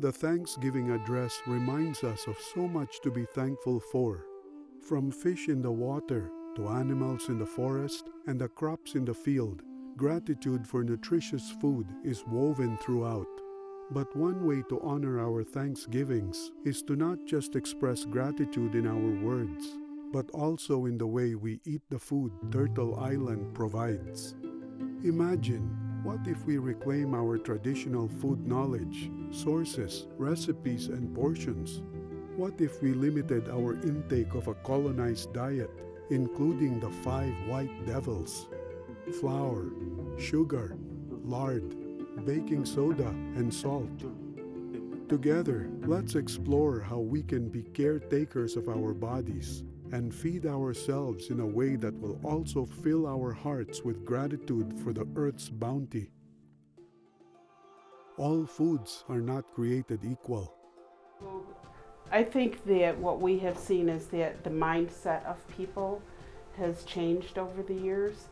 The Thanksgiving address reminds us of so much to be thankful for, from fish in the water to animals in the forest and the crops in the field. Gratitude for nutritious food is woven throughout. But one way to honor our thanksgivings is to not just express gratitude in our words, but also in the way we eat the food Turtle Island provides. Imagine, what if we reclaim our traditional food knowledge, sources, recipes, and portions? What if we limited our intake of a colonized diet, including the 5 white devils: flour, sugar, lard, baking soda, and salt? Together, let's explore how we can be caretakers of our bodies and feed ourselves in a way that will also fill our hearts with gratitude for the earth's bounty. All foods are not created equal. I think that what we have seen is that the mindset of people has changed over the years,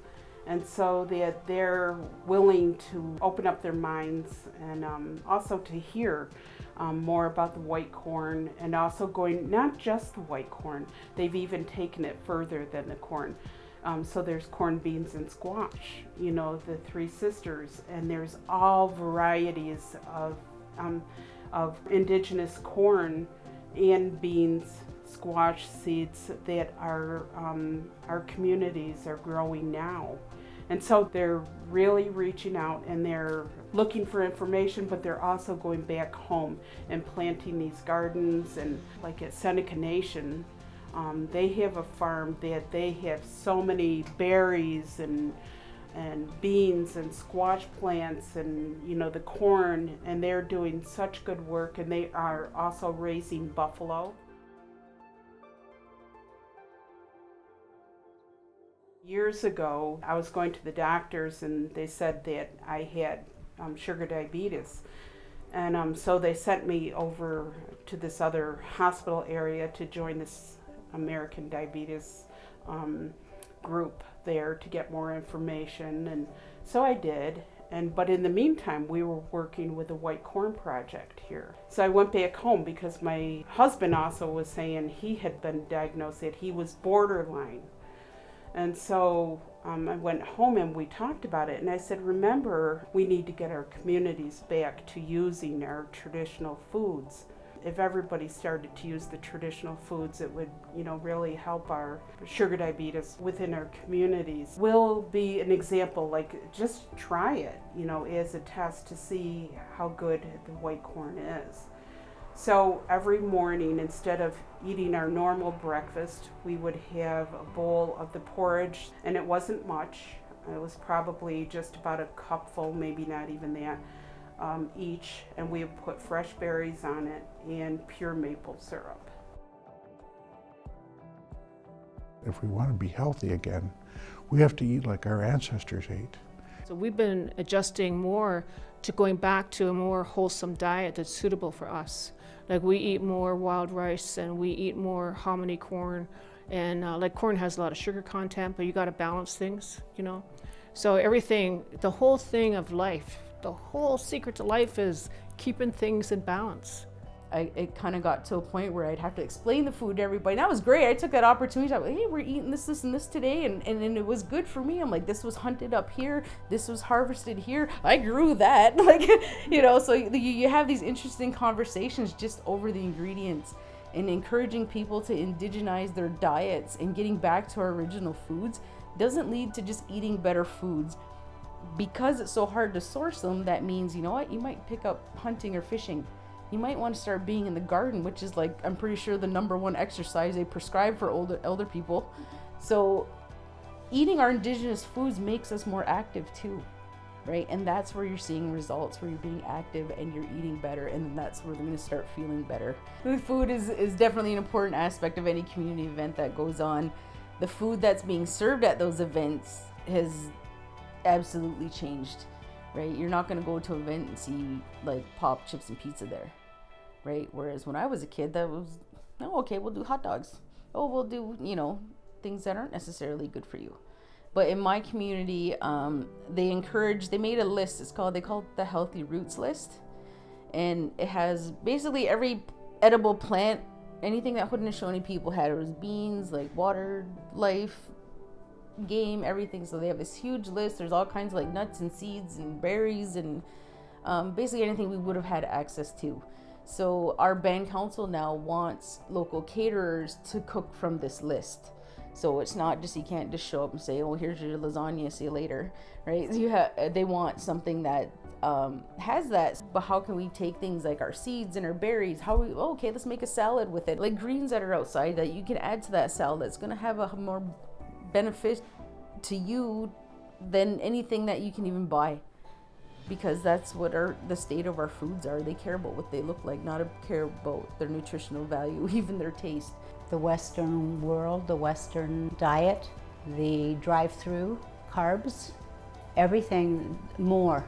and so that they're willing to open up their minds and also to hear more about the white corn, and also going not just the white corn, they've even taken it further than the corn. So there's corn, beans, and squash, the 3 sisters, and there's all varieties of indigenous corn and beans, squash seeds that our communities are growing now. And so they're really reaching out and they're looking for information, but they're also going back home and planting these gardens. And like at Seneca Nation, they have a farm that they have so many berries and beans and squash plants and the corn, and they're doing such good work, and they are also raising buffalo. Years ago, I was going to the doctors and they said that I had sugar diabetes. And so they sent me over to this other hospital area to join this American Diabetes group there to get more information. And so I did. But in the meantime, we were working with the White Corn Project here. So I went back home because my husband also was saying he had been diagnosed that he was borderline. And so I went home and we talked about it, and I said, remember, we need to get our communities back to using our traditional foods. If everybody started to use the traditional foods, it would, really help our sugar diabetes within our communities. We'll be an example, like just try it, as a test to see how good the white corn is. So every morning, instead of eating our normal breakfast, we would have a bowl of the porridge, and it wasn't much. It was probably just about a cupful, maybe not even that, each, and we would put fresh berries on it and pure maple syrup. If we want to be healthy again, we have to eat like our ancestors ate. So we've been adjusting more to going back to a more wholesome diet that's suitable for us. Like we eat more wild rice and we eat more hominy corn, and like corn has a lot of sugar content, but you got to balance things, So everything, the whole thing of life, the whole secret to life is keeping things in balance. It kind of got to a point where I'd have to explain the food to everybody. And that was great. I took that opportunity. I was like, hey, we're eating this, and this today. And it was good for me. I'm like, this was hunted up here. This was harvested here. I grew that. So you have these interesting conversations just over the ingredients, and encouraging people to indigenize their diets and getting back to our original foods doesn't lead to just eating better foods. Because it's so hard to source them, that means, you might pick up hunting or fishing. You might want to start being in the garden, which is I'm pretty sure the #1 exercise they prescribe for elder people. So eating our indigenous foods makes us more active too, right? And that's where you're seeing results, where you're being active and you're eating better, and that's where they're going to start feeling better. Food is definitely an important aspect of any community event that goes on. The food that's being served at those events has absolutely changed, right? You're not going to go to an event and see pop, chips, and pizza there. Right? Whereas when I was a kid, that was, okay, we'll do hot dogs. We'll do, things that aren't necessarily good for you. But in my community, they made a list. They called it the Healthy Roots list. and it has basically every edible plant, anything that Haudenosaunee people had. It was beans, like water, life, game, everything. So they have this huge list. There's all kinds of like nuts and seeds and berries and basically anything we would have had access to. So our band council now wants local caterers to cook from this list. So it's not just, you can't just show up and say, oh, here's your lasagna, see you later, right? They want something that has that. But how can we take things like our seeds and our berries, okay, let's make a salad with it, like greens that are outside that you can add to that salad that's going to have a more benefit to you than anything that you can even buy, because that's what the state of our foods are. They care about what they look like, not care about their nutritional value, even their taste. The Western world, the Western diet, the drive-through, carbs, everything more.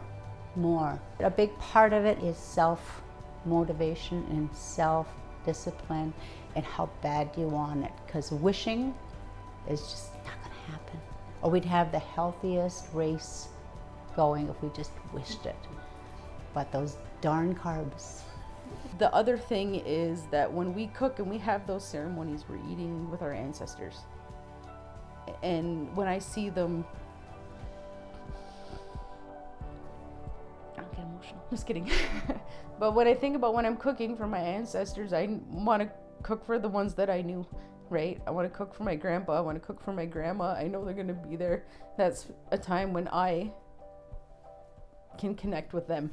A big part of it is self-motivation and self-discipline and how bad you want it, because wishing is just not going to happen. Or we'd have the healthiest race going if we just wished it. But those darn carbs. The other thing is that when we cook and we have those ceremonies, we're eating with our ancestors. And when I see them, I'll get emotional. Just kidding. But when I think about when I'm cooking for my ancestors, I want to cook for the ones that I knew, right? I want to cook for my grandpa. I want to cook for my grandma. I know they're going to be there. That's a time when I can connect with them.